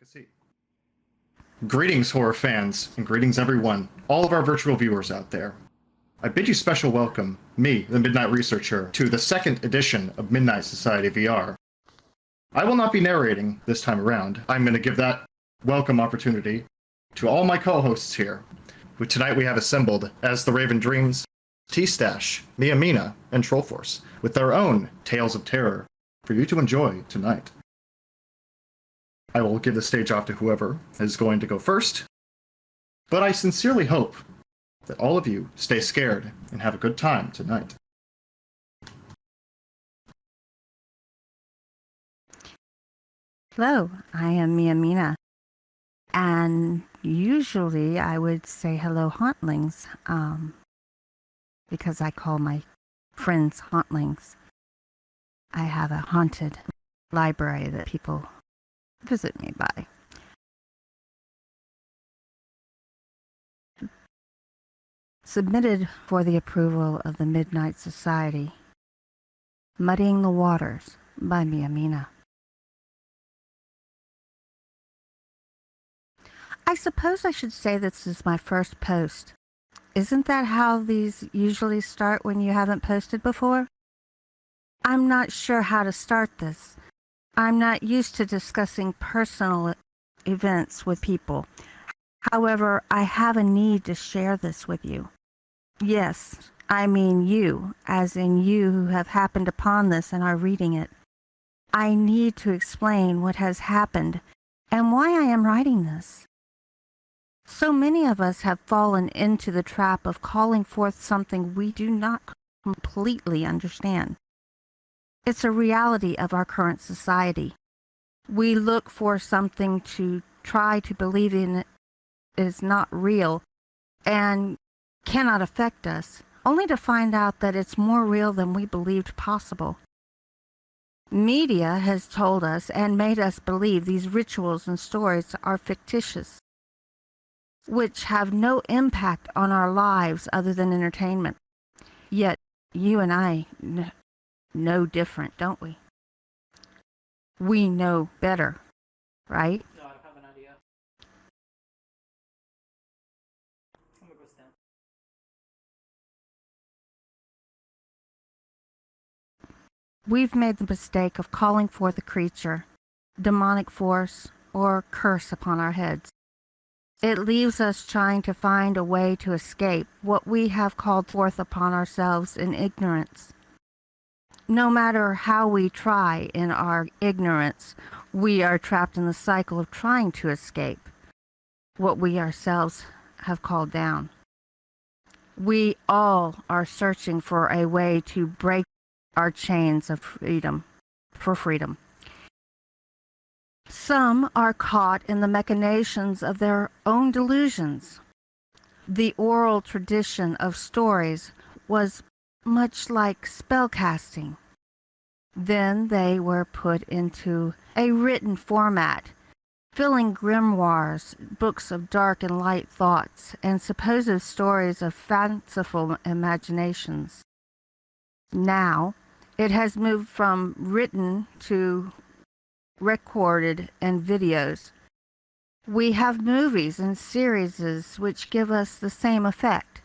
a seat. Greetings, horror fans, and greetings everyone, all of our virtual viewers out there. I bid you special welcome, me, the Midnight Researcher, to the second edition of Midnight Society VR. I will not be narrating this time around. I'm going to give that welcome opportunity to all my co-hosts here, who tonight we have assembled AsTheRavenDreams, TeeStache, Mina, and TrollForce, with their own tales of terror for you to enjoy tonight. I will give the stage off to whoever is going to go first, but I sincerely hope that all of you stay scared and have a good time tonight. Hello, I am Mina, and usually I would say hello hauntlings, because I call my friends hauntlings. I have a haunted library that people visit me by. Submitted for the approval of the Midnight Society, Muddying the Waters by Mina. I suppose I should say this is my first post. Isn't that how these usually start when you haven't posted before? I'm not sure how to start this. I'm not used to discussing personal events with people. However, I have a need to share this with you. Yes, I mean you, as in you who have happened upon this and are reading it. I need to explain what has happened and why I am writing this. So many of us have fallen into the trap of calling forth something we do not completely understand. It's a reality of our current society. We look for something to try to believe in is not real and cannot affect us, only to find out that it's more real than we believed possible. Media has told us and made us believe these rituals and stories are fictitious, which have no impact on our lives other than entertainment. Yet, you and I know different, don't we? We know better, right? No, I don't have an idea. I'm gonna go stand. We've made the mistake of calling forth a creature, demonic force, or curse upon our heads. It leaves us trying to find a way to escape what we have called forth upon ourselves in ignorance. No matter how we try in our ignorance, we are trapped in the cycle of trying to escape what we ourselves have called down. We all are searching for a way to break our chains of freedom, for freedom. Some are caught in the machinations of their own delusions. The oral tradition of stories was much like spellcasting. Then they were put into a written format, filling grimoires, books of dark and light thoughts, and supposed stories of fanciful imaginations. Now, it has moved from written to recorded and videos. We have movies and series which give us the same effect.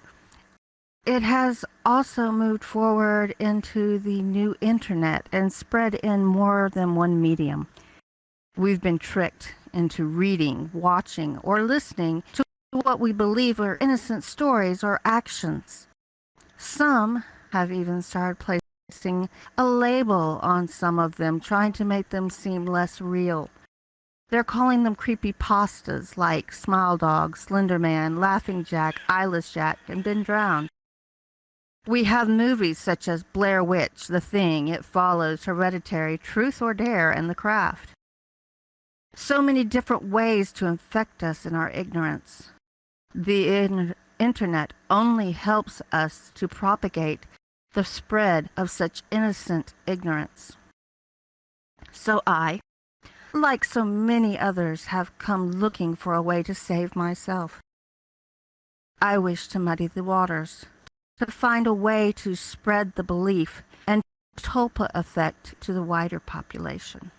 It has also moved forward into the new internet and spread in more than one medium. We've been tricked into reading, watching, or listening to what we believe are innocent stories or actions. Some have even started placing a label on some of them, trying to make them seem less real. They're calling them creepypastas like Smile Dog, Slender Man, Laughing Jack, Eyeless Jack, and Been Drowned. We have movies such as Blair Witch, The Thing, It Follows, Hereditary, Truth or Dare, and The Craft. So many different ways to infect us in our ignorance. The internet only helps us to propagate the spread of such innocent ignorance. So I, like so many others, have come looking for a way to save myself. I wish to muddy the waters, to find a way to spread the belief and tulpa effect to the wider population.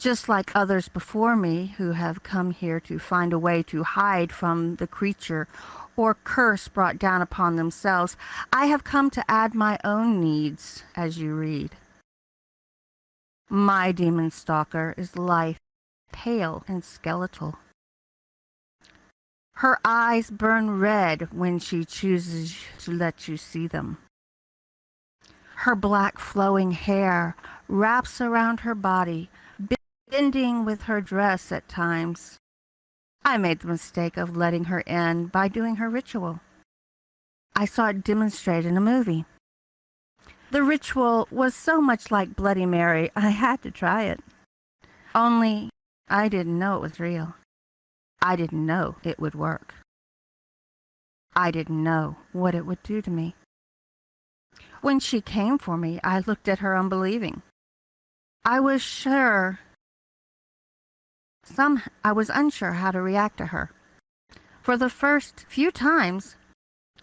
Just like others before me who have come here to find a way to hide from the creature or curse brought down upon themselves, I have come to add my own needs as you read. My demon stalker is lithe, pale, and skeletal. Her eyes burn red when she chooses to let you see them. Her black flowing hair wraps around her body, bending with her dress at times. I made the mistake of letting her in by doing her ritual. I saw it demonstrated in a movie. The ritual was so much like Bloody Mary, I had to try it. Only, I didn't know it was real. I didn't know it would work. I didn't know what it would do to me. When she came for me, I looked at her unbelieving. I was unsure how to react to her. For the first few times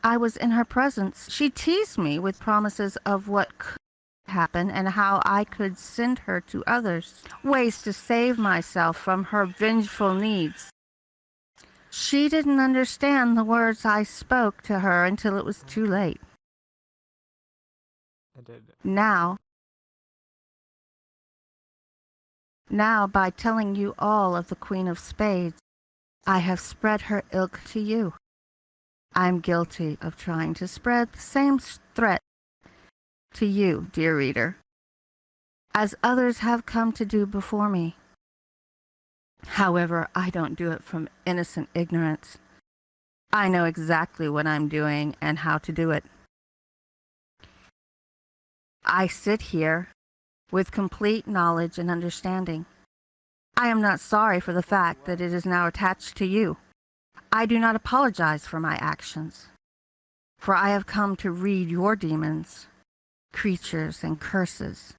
I was in her presence, she teased me with promises of what could happen and how I could send her to others, ways to save myself from her vengeful needs. She didn't understand the words I spoke to her until it was too late. I did. Now, by telling you all of the Queen of Spades, I have spread her ilk to you. I'm guilty of trying to spread the same threat to you, dear reader, as others have come to do before me. However, I don't do it from innocent ignorance. I know exactly what I'm doing and how to do it. I sit here with complete knowledge and understanding. I am not sorry for the fact that it is now attached to you. I do not apologize for my actions, for I have come to read your demons, creatures, and curses.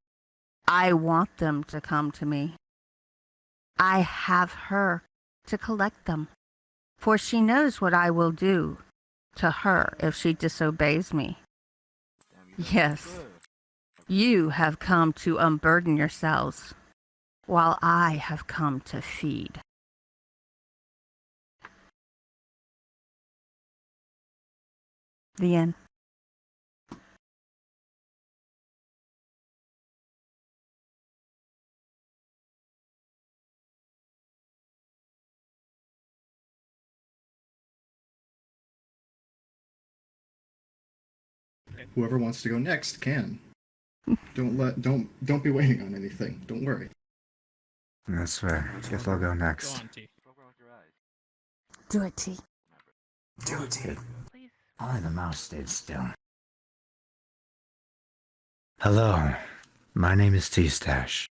I want them to come to me. I have her to collect them, for she knows what I will do to her if she disobeys me. Yes, you have come to unburden yourselves, while I have come to feed. The end. Whoever wants to go next can. Don't be waiting on anything. Don't worry. That's fair. Guess I'll go Go next. on, T. Do it, T. Do it, T. Only the mouse stayed still. Hello, my name is TeeStache.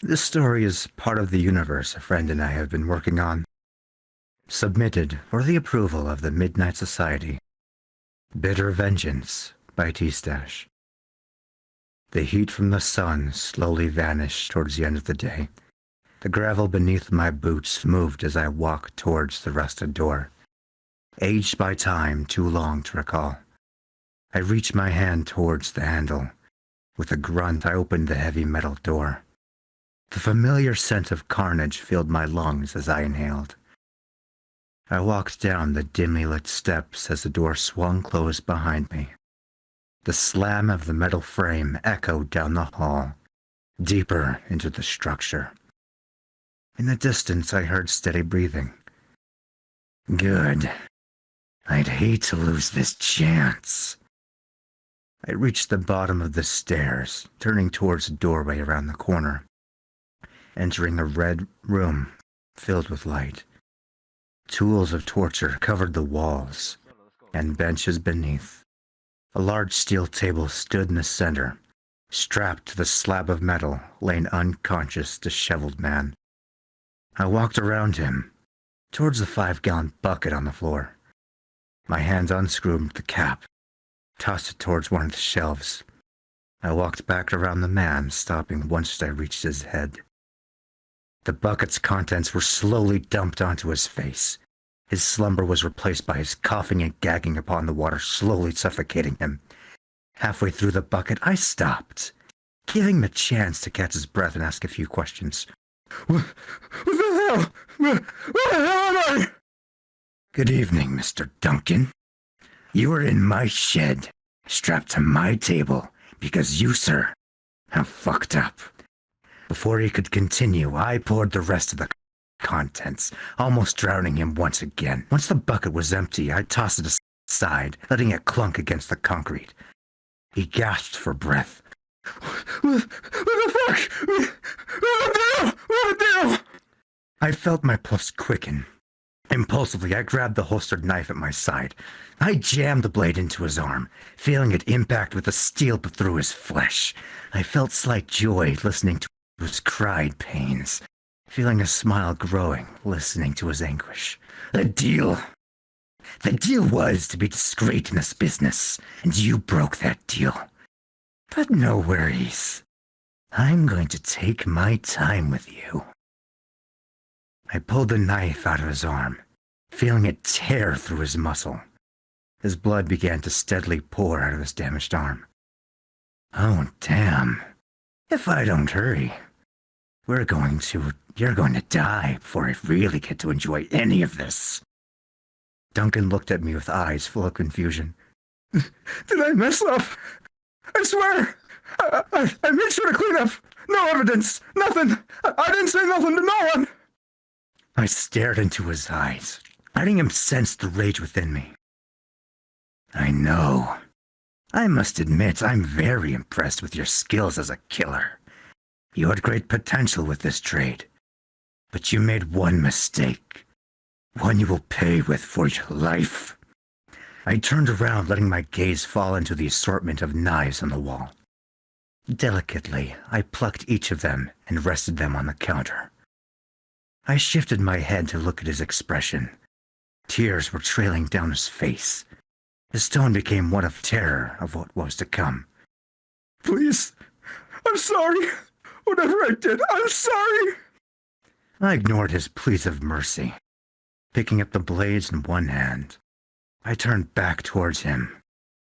This story is part of the universe a friend and I have been working on. Submitted for the approval of the Midnight Society. Bitter Vengeance by TeeStache. The heat from the sun slowly vanished towards the end of the day. The gravel beneath my boots moved as I walked towards the rusted door. Aged by time, too long to recall. I reached my hand towards the handle. With a grunt, I opened the heavy metal door. The familiar scent of carnage filled my lungs as I inhaled. I walked down the dimly lit steps as the door swung closed behind me. The slam of the metal frame echoed down the hall, deeper into the structure. In the distance, I heard steady breathing. Good. I'd hate to lose this chance. I reached the bottom of the stairs, turning towards a doorway around the corner, entering a red room filled with light. Tools of torture covered the walls and benches beneath. A large steel table stood in the center, strapped to the slab of metal lay an unconscious, disheveled man. I walked around him, towards the 5-gallon bucket on the floor. My hand unscrewed the cap, tossed it towards one of the shelves. I walked back around the man, stopping once I reached his head. The bucket's contents were slowly dumped onto his face. His slumber was replaced by his coughing and gagging upon the water, slowly suffocating him. Halfway through the bucket, I stopped, giving him a chance to catch his breath and ask a few questions. What the hell? What the hell am I? Good evening, Mr. Duncan. You are in my shed, strapped to my table, because you, sir, have fucked up. Before he could continue, I poured the rest of the contents, almost drowning him once again. Once the bucket was empty, I tossed it aside, letting it clunk against the concrete. He gasped for breath. What the fuck? What the hell? I felt my pulse quicken. Impulsively, I grabbed the holstered knife at my side. I jammed the blade into his arm, feeling it impact with the steel through his flesh. I felt slight joy listening to his cried pains, feeling a smile growing, listening to his anguish. The deal was to be discreet in this business, and you broke that deal. But no worries. I'm going to take my time with you. I pulled the knife out of his arm, feeling it tear through his muscle. His blood began to steadily pour out of his damaged arm. Oh, damn. If I don't hurry, you're going to die before I really get to enjoy any of this. Duncan looked at me with eyes full of confusion. Did I mess up? I swear! I made sure to clean up! No evidence! Nothing! I didn't say nothing to no one! I stared into his eyes, letting him sense the rage within me. I know. I must admit, I'm very impressed with your skills as a killer. You had great potential with this trade. But you made one mistake. One you will pay with for your life. I turned around, letting my gaze fall into the assortment of knives on the wall. Delicately, I plucked each of them and rested them on the counter. I shifted my head to look at his expression. Tears were trailing down his face. His tone became one of terror of what was to come. Please, I'm sorry. Whatever I did, I'm sorry. I ignored his pleas of mercy. Picking up the blades in one hand, I turned back towards him,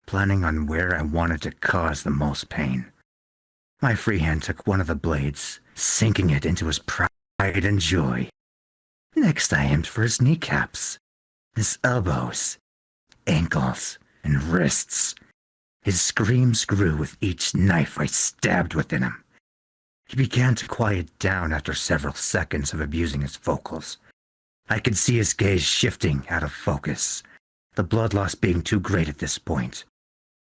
planning on where I wanted to cause the most pain. My free hand took one of the blades, sinking it into his pride and joy. Next I aimed for his kneecaps, his elbows, ankles, and wrists. His screams grew with each knife I stabbed within him. He began to quiet down after several seconds of abusing his vocals. I could see his gaze shifting out of focus, the blood loss being too great at this point.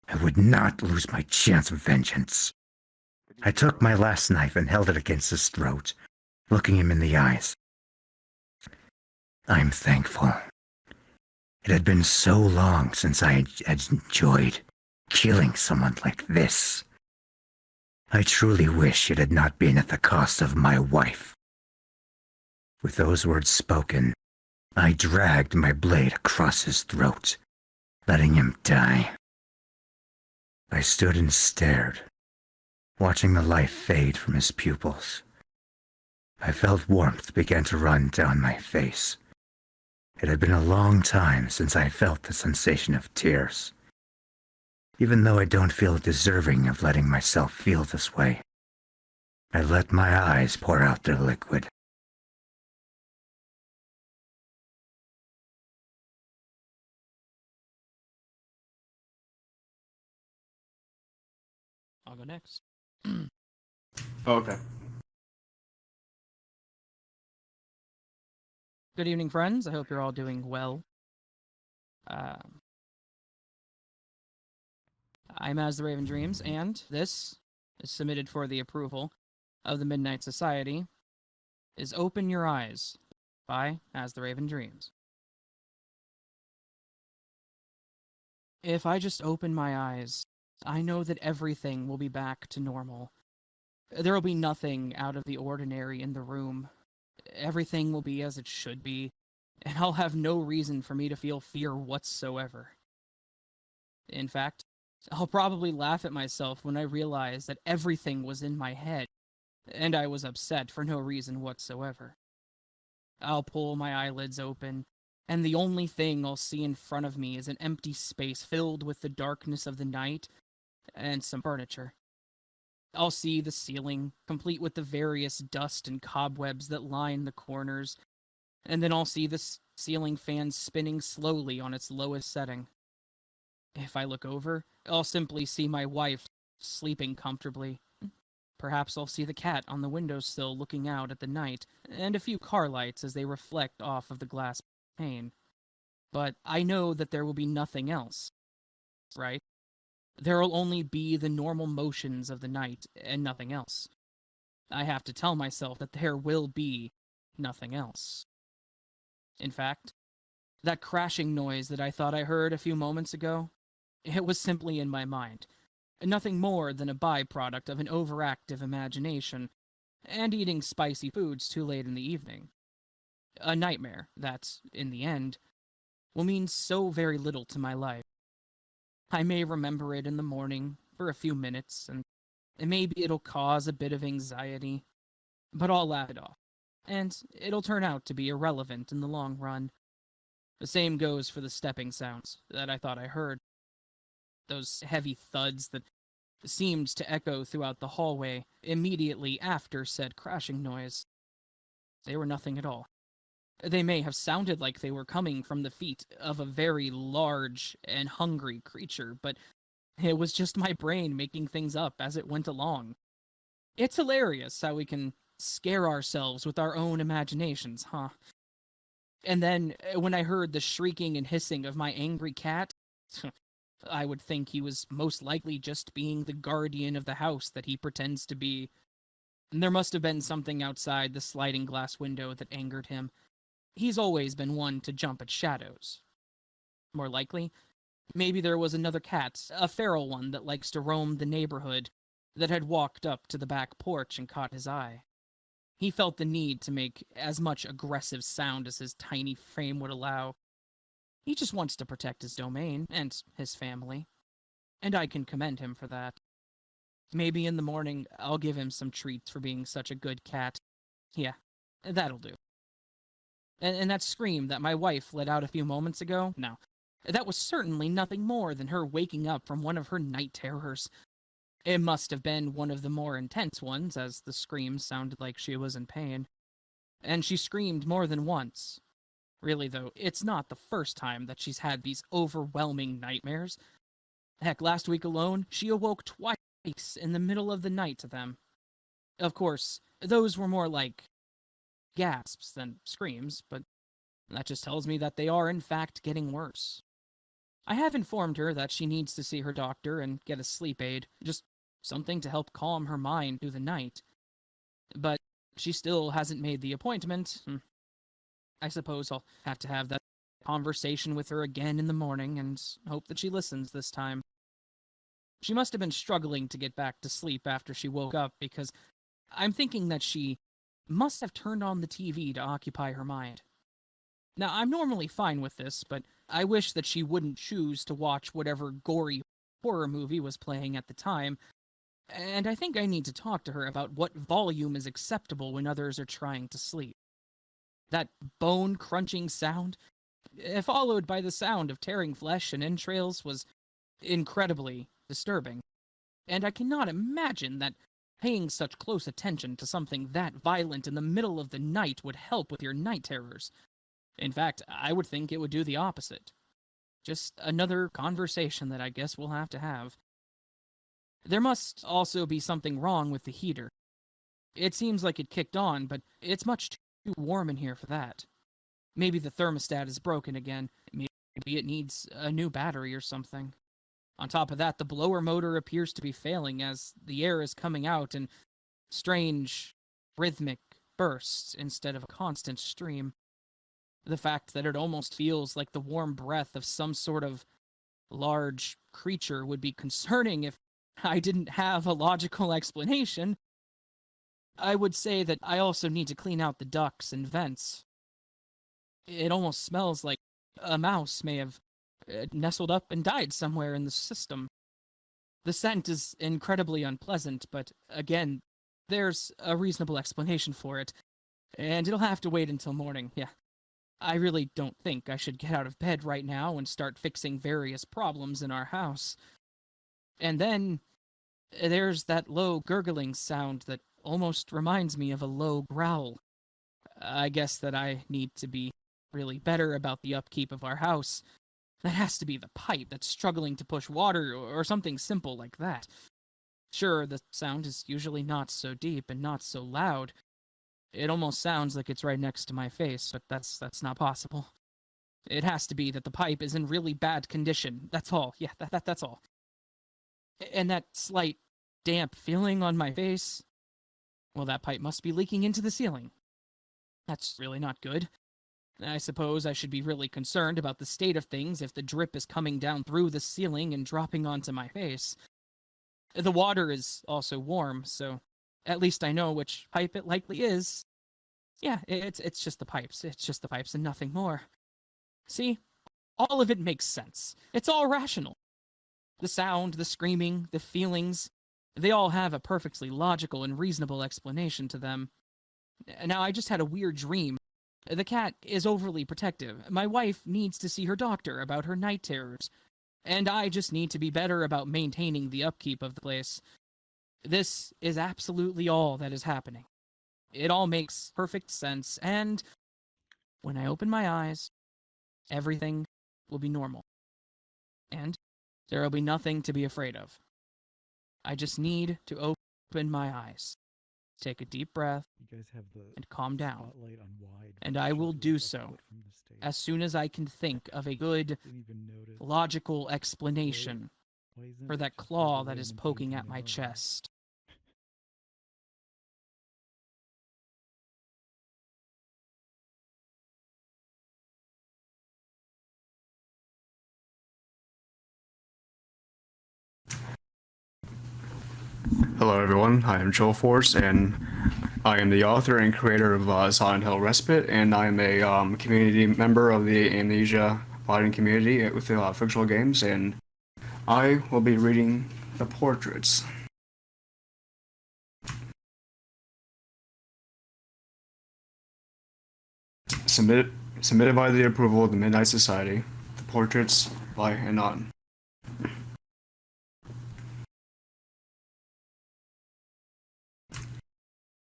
I would not lose my chance of vengeance. I took my last knife and held it against his throat, looking him in the eyes. I'm thankful. It had been so long since I had enjoyed killing someone like this. I truly wish it had not been at the cost of my wife. With those words spoken, I dragged my blade across his throat, letting him die. I stood and stared, watching the life fade from his pupils. I felt warmth begin to run down my face. It had been a long time since I felt the sensation of tears. Even though I don't feel deserving of letting myself feel this way, I let my eyes pour out their liquid. I'll go next. Okay. Good evening, friends. I hope you're all doing well. I'm AsTheRavenDreams, and this is submitted for the approval of the Midnight Society, is Open Your Eyes by AsTheRavenDreams. If I just open my eyes, I know that everything will be back to normal. There will be nothing out of the ordinary in the room. Everything will be as it should be, and I'll have no reason for me to feel fear whatsoever. In fact, I'll probably laugh at myself when I realize that everything was in my head, and I was upset for no reason whatsoever. I'll pull my eyelids open, and the only thing I'll see in front of me is an empty space filled with the darkness of the night and some furniture. I'll see the ceiling, complete with the various dust and cobwebs that line the corners, and then I'll see the ceiling fan spinning slowly on its lowest setting. If I look over, I'll simply see my wife sleeping comfortably. Perhaps I'll see the cat on the windowsill looking out at the night, and a few car lights as they reflect off of the glass pane. But I know that there will be nothing else, right? There'll only be the normal motions of the night and nothing else. I have to tell myself that there will be nothing else. In fact, that crashing noise that I thought I heard a few moments ago, it was simply in my mind. Nothing more than a byproduct of an overactive imagination and eating spicy foods too late in the evening. A nightmare that, in the end, will mean so very little to my life. I may remember it in the morning for a few minutes, and maybe it'll cause a bit of anxiety, but I'll laugh it off, and it'll turn out to be irrelevant in the long run. The same goes for the stepping sounds that I thought I heard. Those heavy thuds that seemed to echo throughout the hallway immediately after said crashing noise. They were nothing at all. They may have sounded like they were coming from the feet of a very large and hungry creature, but it was just my brain making things up as it went along. It's hilarious how we can scare ourselves with our own imaginations, huh? And then, when I heard the shrieking and hissing of my angry cat, I would think he was most likely just being the guardian of the house that he pretends to be. And there must have been something outside the sliding glass window that angered him. He's always been one to jump at shadows. More likely, maybe there was another cat, a feral one that likes to roam the neighborhood, that had walked up to the back porch and caught his eye. He felt the need to make as much aggressive sound as his tiny frame would allow. He just wants to protect his domain and his family, and I can commend him for that. Maybe in the morning I'll give him some treats for being such a good cat. Yeah, that'll do. And that scream that my wife let out a few moments ago, no, that was certainly nothing more than her waking up from one of her night terrors. It must have been one of the more intense ones, as the scream sounded like she was in pain. And she screamed more than once. Really, though, it's not the first time that she's had these overwhelming nightmares. Heck, last week alone, she awoke twice in the middle of the night to them. Of course, those were more like gasps than screams, but that just tells me that they are in fact getting worse. I have informed her that she needs to see her doctor and get a sleep aid, just something to help calm her mind through the night. But she still hasn't made the appointment. I suppose I'll have to have that conversation with her again in the morning and hope that she listens this time. She must have been struggling to get back to sleep after she woke up, because I'm thinking that she must have turned on the TV to occupy her mind. Now, I'm normally fine with this, but I wish that she wouldn't choose to watch whatever gory horror movie was playing at the time, and I think I need to talk to her about what volume is acceptable when others are trying to sleep. That bone-crunching sound, followed by the sound of tearing flesh and entrails, was incredibly disturbing, and I cannot imagine that paying such close attention to something that violent in the middle of the night would help with your night terrors. In fact, I would think it would do the opposite. Just another conversation that I guess we'll have to have. There must also be something wrong with the heater. It seems like it kicked on, but it's much too warm in here for that. Maybe the thermostat is broken again. Maybe it needs a new battery or something. On top of that, the blower motor appears to be failing as the air is coming out in strange, rhythmic bursts instead of a constant stream. The fact that it almost feels like the warm breath of some sort of large creature would be concerning if I didn't have a logical explanation. I would say that I also need to clean out the ducts and vents. It almost smells like a mouse may have nestled up and died somewhere in the system. The scent is incredibly unpleasant, but again, there's a reasonable explanation for it, and it'll have to wait until morning. Yeah, I really don't think I should get out of bed right now and start fixing various problems in our house. And then, There's that low gurgling sound that almost reminds me of a low growl. I guess that I need to be really better about the upkeep of our house. That has to be the pipe that's struggling to push water or something simple like that. Sure, the sound is usually not so deep and not so loud. It almost sounds like it's right next to my face, but that's not possible. It has to be that the pipe is in really bad condition. That's all. Yeah, that's all. And that slight damp feeling on my face, well, that pipe must be leaking into the ceiling. That's really not good. I suppose I should be really concerned about the state of things if the drip is coming down through the ceiling and dropping onto my face. The water is also warm, so at least I know which pipe it likely is. Yeah, it's just the pipes. It's just the pipes and nothing more. See? All of it makes sense. It's all rational. The sound, the screaming, the feelings, they all have a perfectly logical and reasonable explanation to them. Now, I just had a weird dream. The cat is overly protective. My wife needs to see her doctor about her night terrors. And I just need to be better about maintaining the upkeep of the place. This is absolutely all that is happening. It all makes perfect sense, and when I open my eyes, everything will be normal. And there will be nothing to be afraid of. I just need to open my eyes, take a deep breath, and calm down. And I will do so as soon as I can think of a good, logical explanation for that claw that is poking at my chest. Hello everyone, I am TrollForce, and I am the author and creator of Silent Hill Respite, and I am a community member of the Amnesia modding community with fictional games, and I will be reading the portraits. Submitted by the approval of the Midnight Society, the portraits by Anon.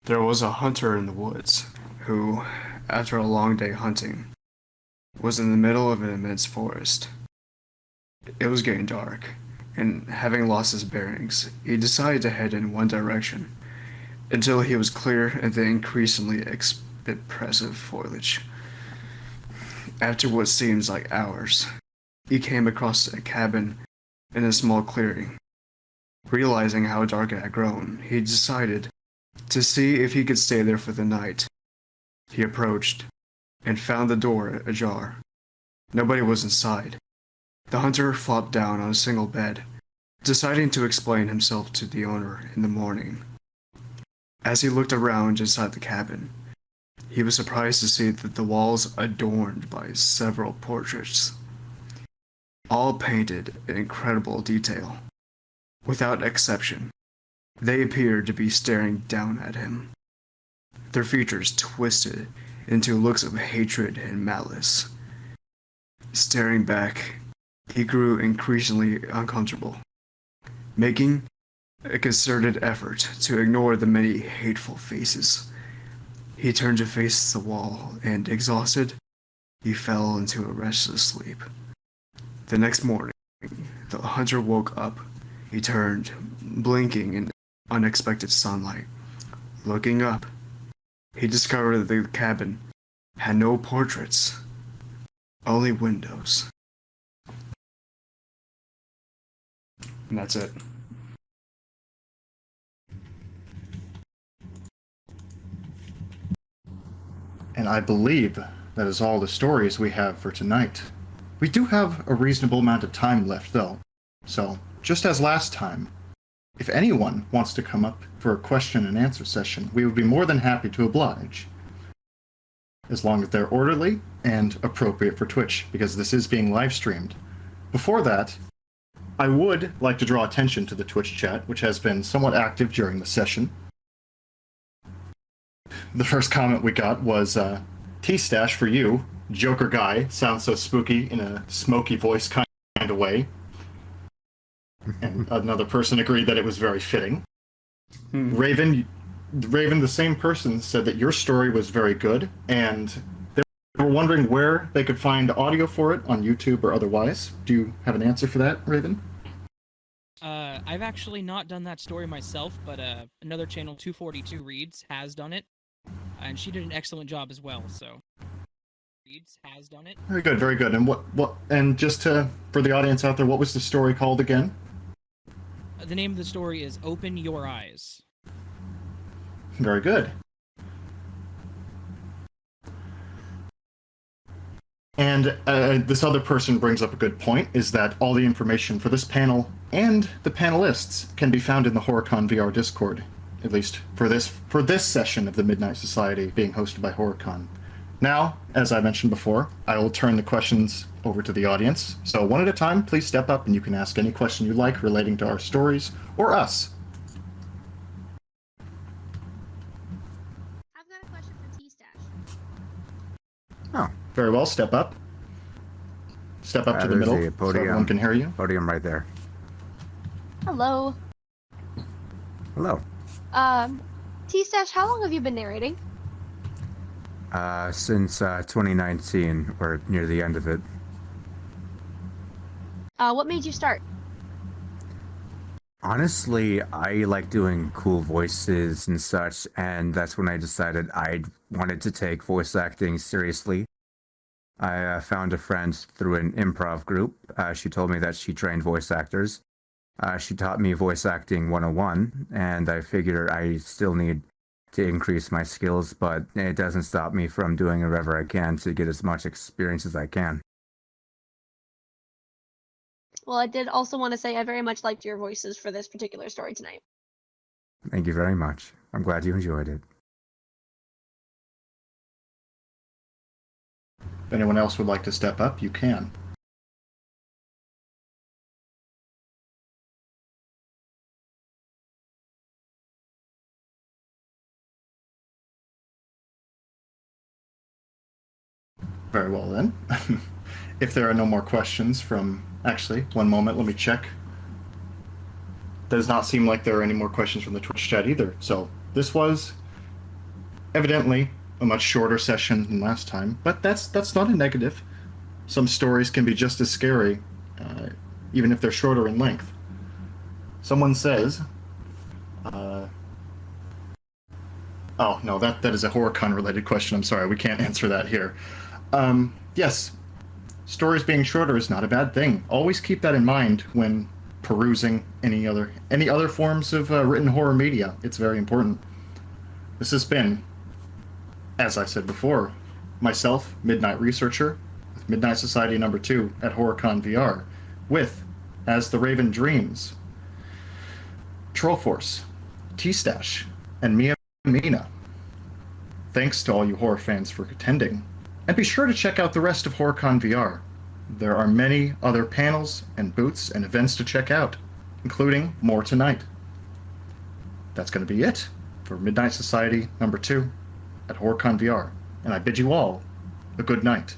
There was a hunter in the woods who, after a long day hunting, was in the middle of an immense forest. It was getting dark, and having lost his bearings, he decided to head in one direction until he was clear of the increasingly impressive foliage. After what seems like hours, he came across a cabin in a small clearing. Realizing how dark it had grown, he decided to see if he could stay there for the night. He approached and found the door ajar. Nobody was inside. The hunter flopped down on a single bed, deciding to explain himself to the owner in the morning. As he looked around inside the cabin, he was surprised to see that the walls adorned by several portraits, all painted in incredible detail. Without exception, they appeared to be staring down at him, their features twisted into looks of hatred and malice. Staring back, he grew increasingly uncomfortable, making a concerted effort to ignore the many hateful faces. He turned to face the wall, and exhausted, he fell into a restless sleep. The next morning, the hunter woke up. He turned, blinking in unexpected sunlight. Looking up, he discovered that the cabin had no portraits, only windows. And that's it. And I believe that is all the stories we have for tonight. We do have a reasonable amount of time left, though. So, just as last time, if anyone wants to come up for a question and answer session, we would be more than happy to oblige. As long as they're orderly and appropriate for Twitch, because this is being live streamed. Before that, I would like to draw attention to the Twitch chat, which has been somewhat active during the session. The first comment we got was, TeeStache for you. Joker guy. Sounds so spooky in a smoky voice kind of way. And another person agreed that it was very fitting. Raven, the same person, said that your story was very good, and they were wondering where they could find audio for it, on YouTube or otherwise. Do you have an answer for that, Raven? I've actually not done that story myself, but another channel, 242 Reads, has done it, and she did an excellent job as well. So, Reads has done it. Very good, very good. And and just for the audience out there, what was the story called again? The name of the story is Open Your Eyes. Very good. And this other person brings up a good point, is that all the information for this panel and the panelists can be found in the HorrorCon VR Discord, at least for this session of the Midnight Society being hosted by HorrorCon. Now, as I mentioned before, I will turn the questions over to the audience. So one at a time, please step up and you can ask any question you like relating to our stories or us. I've got a question for TeeStache. Oh, very well. Step up. Step up to the There's middle a so podium. everyone can hear you. Podium right there. Hello. Hello. TeeStache, how long have you been narrating? Since 2019, or near the end of it. What made you start? Honestly, I like doing cool voices and such, and that's when I decided I wanted to take voice acting seriously. I found a friend through an improv group. She told me that she trained voice actors. She taught me voice acting 101, and I figure I still need to increase my skills, but it doesn't stop me from doing whatever I can to get as much experience as I can. Well, I did also want to say I very much liked your voices for this particular story tonight. Thank you very much. I'm glad you enjoyed it. If anyone else would like to step up, you can. Very well then. If there are no more questions from... Actually, one moment, let me check. Does not seem like there are any more questions from the Twitch chat either. So this was evidently a much shorter session than last time, but that's not a negative. Some stories can be just as scary, even if they're shorter in length. Someone says... Oh, no, that is a HorrorCon related question. I'm sorry, we can't answer that here. Yes, stories being shorter is not a bad thing. Always keep that in mind when perusing any other forms of written horror media. It's very important. This has been, as I said before, myself, Midnight Researcher, with Midnight Society number 2 at HorrorCon VR, with AsTheRavenDreams, TrollForce, TeeStache, and Mina. Thanks to all you horror fans for attending. And be sure to check out the rest of HorrorCon VR. There are many other panels and booths and events to check out, including more tonight. That's going to be it for Midnight Society number 2 at HorrorCon VR, and I bid you all a good night.